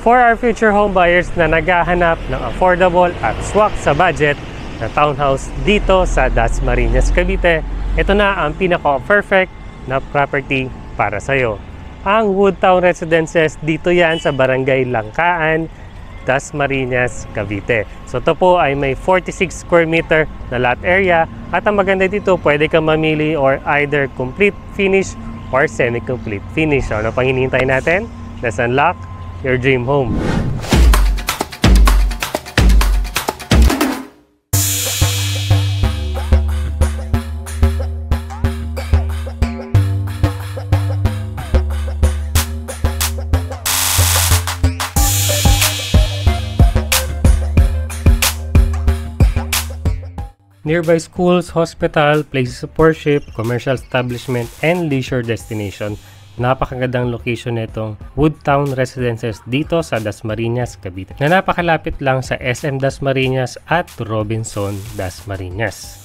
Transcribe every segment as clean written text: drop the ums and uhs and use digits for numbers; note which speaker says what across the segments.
Speaker 1: For our future home buyers na naghahanap ng affordable at swak sa budget na townhouse dito sa Dasmariñas, Cavite, ito na ang pinaka-perfect na property para sa'yo. Ang Woodtown Residences, dito yan sa Barangay Langkaan, Dasmariñas, Cavite. So ito po ay may 46 square meter na lot area at ang maganda dito, pwede kang mamili or either complete finish or semi-complete finish. So ano pang hinihintay natin? Let's unlock your dream home. Nearby schools, hospital, places of worship, commercial establishment, and leisure destination. Napakagandang location nitong Woodtown Residences dito sa Dasmariñas, Cavite, na napakalapit lang sa SM Dasmariñas at Robinson Dasmariñas.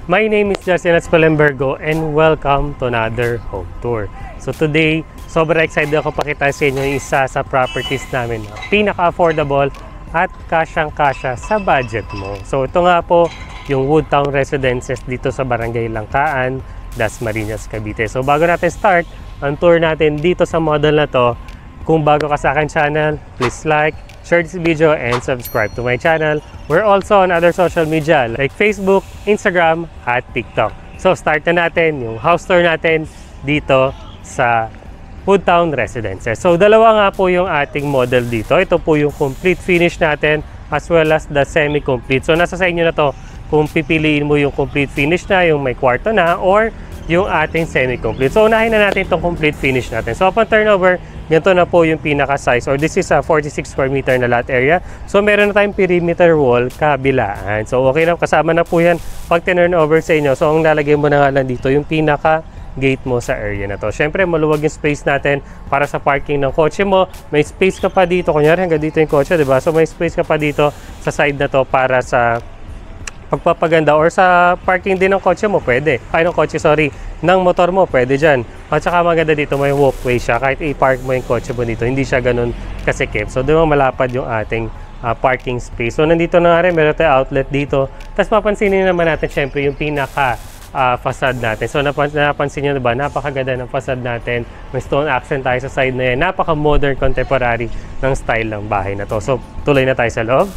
Speaker 1: My name is Justin Espalembergo and welcome to another home tour. So today, sobrang excited ako pakita sa inyo isa sa properties namin na pinaka-affordable at kasyang-kasya sa budget mo. So ito nga po yung Woodtown Residences dito sa Barangay Langkaan, Dasmariñas, Cavite. So bago natin start ang tour natin dito sa model na to, kung bago ka sa akin channel, please like, share this video, and subscribe to my channel. We're also on other social media like Facebook, Instagram, at TikTok. So start na natin yung house tour natin dito sa Woodtown Residences. So dalawa nga po yung ating model dito. Ito po yung complete finish natin as well as the semi-complete. So nasa sa inyo na to kung pipiliin mo yung complete finish na, yung may kwarto na, or yung ating semi-complete. So unahin na natin itong complete finish natin. So upon turnover, ganito na po yung pinaka-size, or this is a 46 square meter na lot area. So meron na tayong perimeter wall kabilaan. So okay na, kasama na po yan pag turnover sa inyo. So ang lalagay mo na nga lang dito yung pinaka gate mo sa area na to. Siyempre, maluwag yung space natin para sa parking ng kotse mo. May space ka pa dito. Kunyari, hanggang dito yung kotse, diba? So, may space ka pa dito sa side na to para sa pagpapaganda or sa parking din ng kotse mo, pwede. Ay, ng kotse, sorry. Ng motor mo, pwede dyan. At saka maganda dito, may walkway siya. Kahit i-park mo yung kotse mo dito, hindi siya ganun kasikip. So, diba malapad yung ating parking space. So, nandito na nga rin, meron tayo outlet dito. Tapos, mapansinin naman natin, syempre, yung pinaka facade natin. So napansin nyo ba, napakaganda ng facade natin. May stone accent tayo sa side na yan. Napaka-modern, contemporary ng style ng bahay na to. So tuloy na tayo sa loob.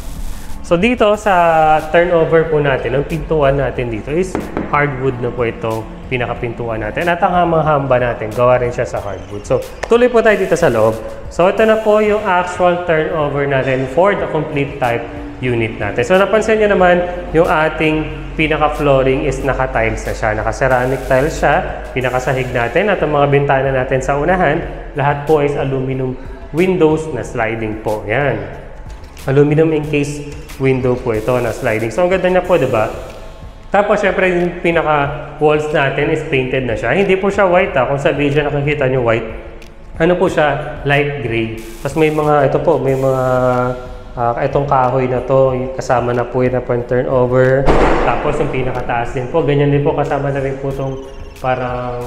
Speaker 1: So dito sa turnover po natin, ang pintuan natin dito is hardwood na po itong pinakapintuan natin. At ang hamba natin, gawa rin siya sa hardwood. So tuloy po tayo dito sa loob. So ito na po yung actual turnover natin for the complete type unit natin. So napansin nyo naman, yung ating pinaka-flooring is naka-tiles na siya. Naka-ceramic tiles siya, pinakasahig natin at ang mga bintana natin sa unahan, lahat po is aluminum windows na sliding po. Yan. Aluminum encased window po ito na sliding. So ang ganda niya po, diba? Tapos syempre yung pinaka-walls natin is painted na siya. Hindi po siya white ha. Kung sa video nakikita nyo white, ano po siya? Light gray. Tapos may mga, ito po, may mga itong kahoy na to, kasama na po yun na pang turnover. Tapos yung pinakataas din po, ganyan din po, kasama na rin po itong parang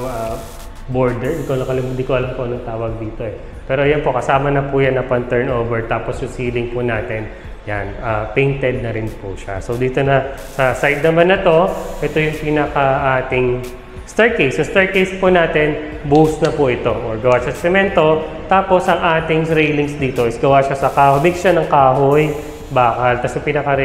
Speaker 1: border. Hindi ko alam kung anong tawag dito eh. Pero yan po, kasama na po yan na pang turnover. Tapos yung ceiling po natin, yan, painted na rin po siya. So dito na, sa side naman na to, ito yung pinaka ating staircase. So staircase po natin, buhos na po ito, or gawa siya sa semento. Tapos ang ating railings dito is gawa siya sa kahoy. Big siya ng kahoy, bakal. Tapos yung pinaka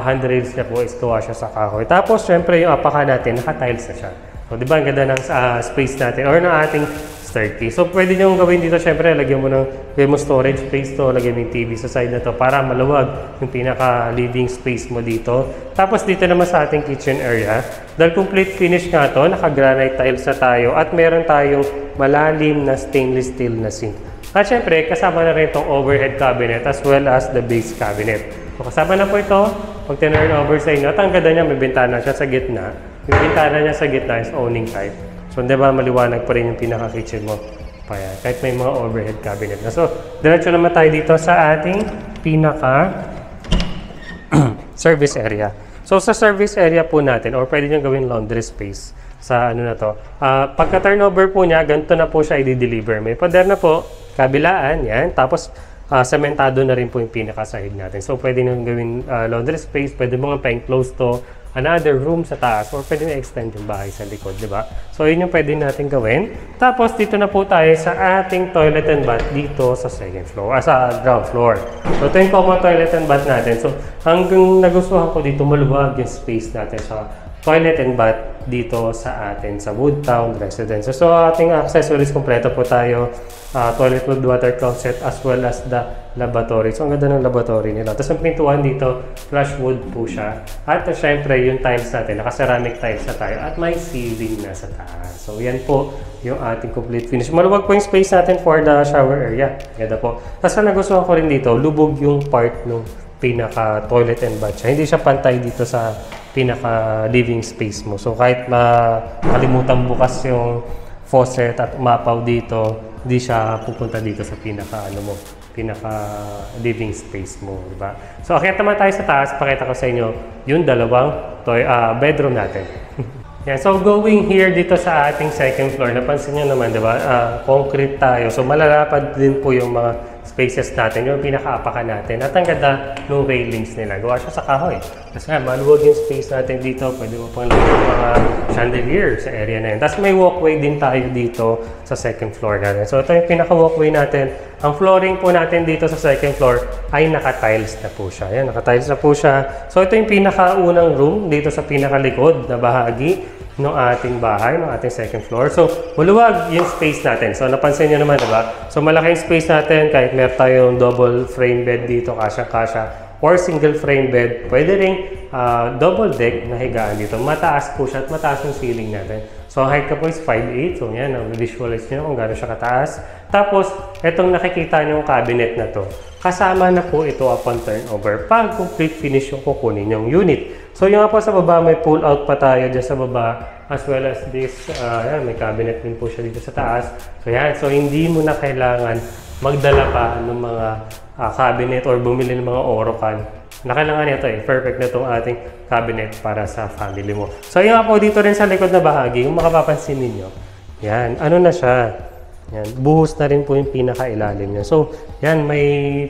Speaker 1: handrails niya po is gawa siya sa kahoy. Tapos syempre yung apaka natin, naka-tiles na siya. So diba, ang ganda ng space natin or ng ating staircase. So pwede nyo gawin dito, syempre lagyan mo storage space to, lagyan mo yung TV sa side na to para maluwag yung pinaka living space mo dito. Tapos dito naman sa ating kitchen area, dahil complete finish nga to, naka-granite tiles na tayo at meron tayong malalim na stainless steel na sink. At syempre kasama na rin itong overhead cabinet as well as the base cabinet. So kasama na po ito, pag turn over sa inyo, at ang ganda niya, may bintana siya sa gitna. Yung bintana niya sa gitna is owning type. So, diba, maliwanag pa rin yung pinaka-kitchen mo. Kahit may mga overhead cabinet na. So, diretso naman tayo dito sa ating pinaka-service area. So, sa service area po natin, or pwede nyo gawin laundry space sa ano na to. Pagka-turnover po niya, ganito na po siya i-deliver. May pader na po. kabilaan, yan. Tapos, sementado na rin po yung pinakasahig natin. So, pwede nang gawin laundry space, pwede mo nga pa-enclose to another room sa taas or pwede na extend yung bahay sa likod, di ba? So, yun yung pwede natin gawin. Tapos, dito na po tayo sa ating toilet and bath dito sa second floor, sa ground floor. So, ito yung common toilet and bath natin. So, hanggang nagustuhan ko dito, maluwag yung space natin sa toilet and bath dito sa atin sa Woodtown Residences. So, ating accessories, kompleto po tayo. Toilet with water closet as well as the laboratory. So, ang ganda ng laboratory nila. Tapos, ang pintuan dito, flush wood po siya. At syempre, yung tiles natin, naka-ceramic tiles na tayo. At may ceiling na sa taas. So, yan po yung ating complete finish. Maluwag po yung space natin for the shower area. Ganda po. Tapos, ang nagustuhan ko rin dito, lubog yung part ng pinaka-toilet and bath siya. Hindi siya pantay dito sa pinaka-living space mo. So, kahit makalimutan bukas yung faucet at umapaw dito, hindi siya pupunta dito sa pinaka-living space mo, di ba? So, akyat naman tayo sa taas. Pakita ko sa inyo yung dalawang bedroom natin. Yeah, so, going here dito sa ating second floor, napansin nyo naman, di ba? Concrete tayo. So, malalapad din po yung mga spaces natin, yung pinaka-apakan natin. At ang ganda ng railings nila. Gawa siya sa kahoy. Kasi nga, maluwag yung space natin dito. Pwede mo pang lagyan ng mga chandelier sa area na yun. Tapos may walkway din tayo dito sa second floor natin. So ito yung pinaka-walkway natin. Ang flooring po natin dito sa second floor ay naka-tiles na po siya. Yan, naka-tiles na po siya. So ito yung pinaka-unang room dito sa pinaka-likod na bahagi ng ating bahay, ng ating second floor. So, maluwag yung space natin. So, napansin nyo naman, diba? So, malaki yung space natin kahit meron tayong double frame bed dito, kasya-kasya, or single frame bed. Pwede rin double deck na higaan dito. Mataas po siya at mataas yung ceiling natin. So, ang height ka po is 5'8". So, yan, visualize nyo kung gano'n siya kataas. Tapos, itong nakikita nyo yung cabinet na to, kasama na po ito upon turnover pag complete finish yung kukunin yung unit. So, yung nga po sa baba, may pull out pa tayo dyan sa baba as well as this, yan, may cabinet din po siya dito sa taas. So, yan. So, hindi mo na kailangan magdala pa ng mga cabinet or bumili ng mga Orocan. Nakailangan nito perfect na itong ating cabinet para sa family mo. So, yung nga po dito rin sa likod na bahagi, kung makapapansin ninyo, yan, ano na siya? Yan, buhos na rin po yung pinakailalim niya. So, yan,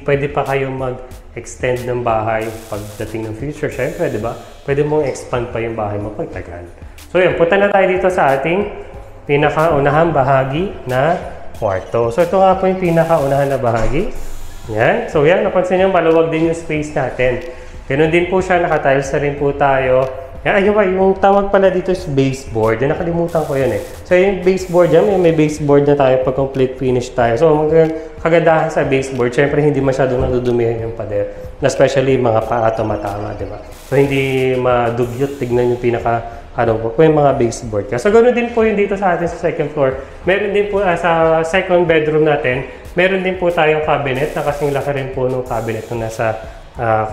Speaker 1: pwede pa kayong mag-extend ng bahay pagdating ng future. Siyempre, di ba? Pwede mong expand pa yung bahay mo pagtagal. So, yan, punta na tayo dito sa ating pinakaunahang bahagi na kwarto. So, ito nga po yung pinakaunahan na bahagi. Yan. So, yan, napansin nyo, maluwag din yung space natin. Ganun din po siya, nakatiles na rin po tayo. Yan, yung tawag pala dito is baseboard. Yan, nakalimutan ko yun So, yung baseboard yan, may baseboard na tayo pag complete finish tayo. So, kagandahan sa baseboard, syempre hindi masyadong nadudumihan yung pader. Especially mga paa tumatama, di ba? So, hindi madugyot. Tignan yung yung mga baseboard ka. So, ganoon din po yung dito sa atin sa second floor. Meron din po sa second bedroom natin, meron din po tayong cabinet na kasing laki rin po ng cabinet na nasa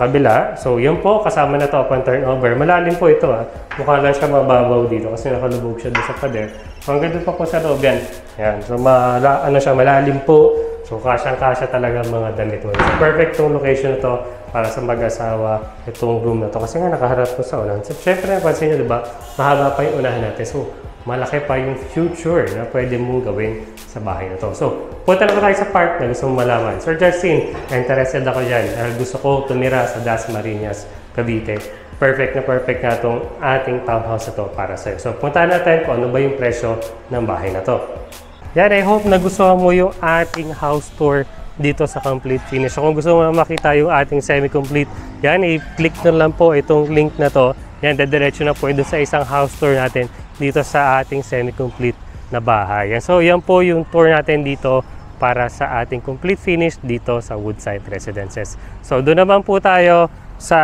Speaker 1: kabila. So, yun po, kasama na to upon turnover. Malalim po ito Mukha lang siya mababaw dito kasi nakalubog siya doon sa pader. So, hanggang doon pa po sa loob yan. Yan. So, malalim po. So, kasyang-kasya talaga mga damit mo. So, perfect tong location na to para sa mag-asawa itong room na to. Kasi nga nakaharap ko sa unahan. So, syempre, napansin nyo, diba? Mahaba pa yung unahan natin. So, malaki pa yung future na pwede mong gawin sa bahay na to. So, punta na tayo sa part na gusto mong malaman. Sir Justin, interested ako dyan. Gusto ko tumira sa Dasmariñas, Cavite. Perfect nga itong ating townhouse na to para sa'yo. So, punta natin kung ano ba yung presyo ng bahay na to. Yan, I hope nagustuhan mo yung ating house tour dito sa complete finish. So, kung gusto mo makita yung ating semi-complete, yan, i-click na lang po itong link na to. Yan, dediretso na po ito sa isang house tour natin dito sa ating semi-complete na bahay. Yan. So, yan po yung tour natin dito para sa ating complete finish dito sa Woodside Residences. So, doon naman po tayo sa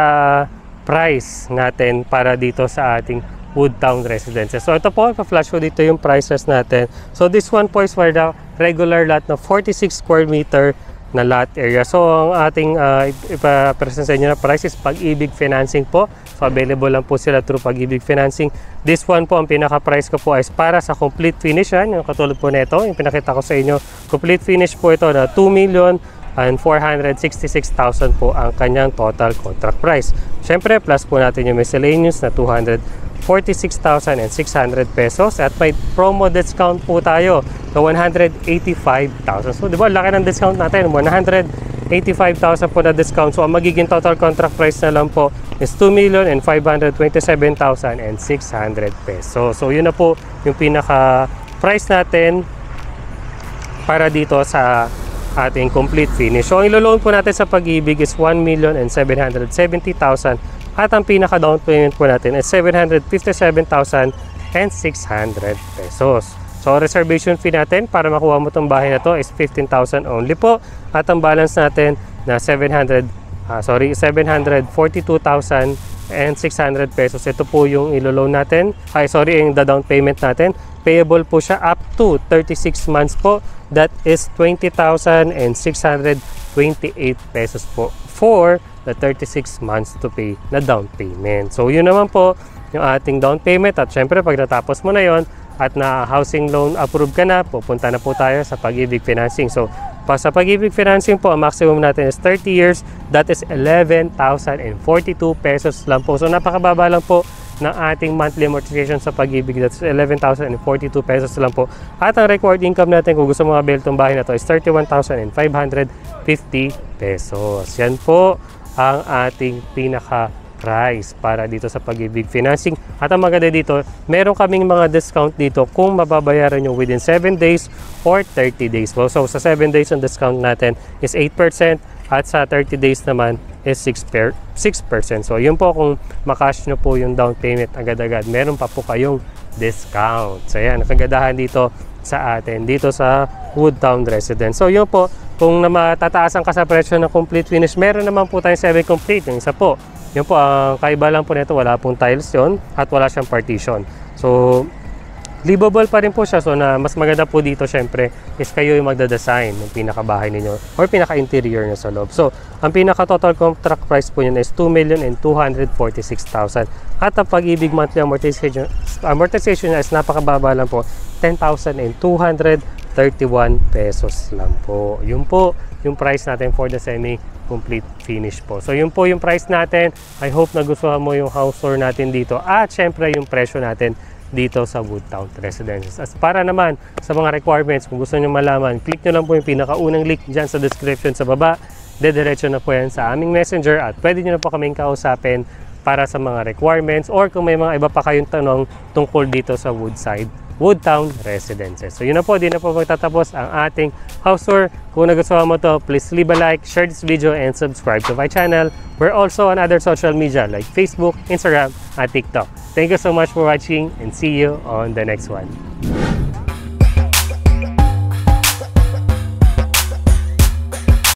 Speaker 1: price natin para dito sa ating Woodtown Residences. So, ito po, pa-flash ko dito yung prices natin. So, this one po is for the regular lot na 46 square meter na lot area. So, ang ating ipapresent sa inyo na price is Pag-ibig Financing po. So, available lang po sila through Pag-ibig Financing. This one po, ang pinaka-price ko po is para sa complete finish. Yan, yung katulad po nito, yung pinakita ko sa inyo. Complete finish po ito na and 466,000 po ang kanyang total contract price. Siyempre, plus po natin yung miscellaneous na 246,600 pesos at may promo discount po tayo na 185,000. So, di ba, laki ng discount natin, 185,000 po na discount. So, ang magiging total contract price na lang po is 2,527,600 pesos. So, yun na po yung pinaka price natin para dito sa ating complete finish. So, ang ilo-loan po natin sa Pag-ibig is 1,770,000 at ang pinaka down payment po natin is 757,600 pesos. So, reservation fee natin para makuha mo itong bahay na to is 15,000 only po at ang balance natin na 742,600 pesos. Ito po yung ilo-loan natin. Yung down payment natin. Payable po siya up to 36 months po. That is 20,628 pesos po for the 36 months to pay na down payment. So, yun naman po yung ating down payment. At syempre, pag natapos mo na yon at na housing loan approved ka na, pupunta na po tayo sa Pag-ibig Financing. So, sa Pag-ibig Financing po, ang maximum natin is 30 years. That is 11,042 pesos lang po. So, napakababa lang po ng ating monthly amortization sa Pag-ibig. That's 11,042 pesos lang po. At ang required income natin kung gusto mo avail itong bahay na to is 31,550 pesos. Yan po ang ating pinaka price para dito sa Pag-ibig Financing. At ang maganda dito, meron kaming mga discount dito kung mababayaran nyo within 7 days or 30 days. So, sa 7 days ang discount natin is 8% at sa 30 days naman is 6%. So, yun po kung makash nyo po yung down payment agad-agad. Meron pa po kayong discount. So, yan, nakagadahan dito sa atin, dito sa Woodtown Residence. So, yun po, kung matataasan ka sa presyo ng complete finish, meron naman po tayong semi-complete. Yung isa po, yun po, ang kaiba lang po nito, wala pong tiles yon at wala siyang partition. So, livable pa rin po siya. So, na mas maganda po dito, syempre, is kayo yung magda-design ng pinakabahay ninyo or pinaka-interior nyo sa loob. So, ang pinaka-total contract price po yun is 2,246,000. At ang Pag-ibig monthly amortization is napakababa lang po, 10,231 pesos lang po. Yun po yung price natin for the semi-complete finish po. So, yun po yung price natin. I hope nagustuhan mo yung house tour natin dito. At syempre, yung presyo natin dito sa Woodtown Residences. As para naman sa mga requirements, kung gusto nyo malaman, click nyo lang po yung pinakaunang link dyan sa description sa baba. Dediretso na po yan sa aming messenger at pwede nyo na po kaming kausapin para sa mga requirements or kung may mga iba pa kayong tanong tungkol dito sa Woodtown Residences. So, yun na po, di na po magtatapos ang ating house tour. Kung nagustuhan mo to, please leave a like, share this video, and subscribe to my channel. We're also on other social media like Facebook, Instagram, and TikTok. Thank you so much for watching and see you on the next one.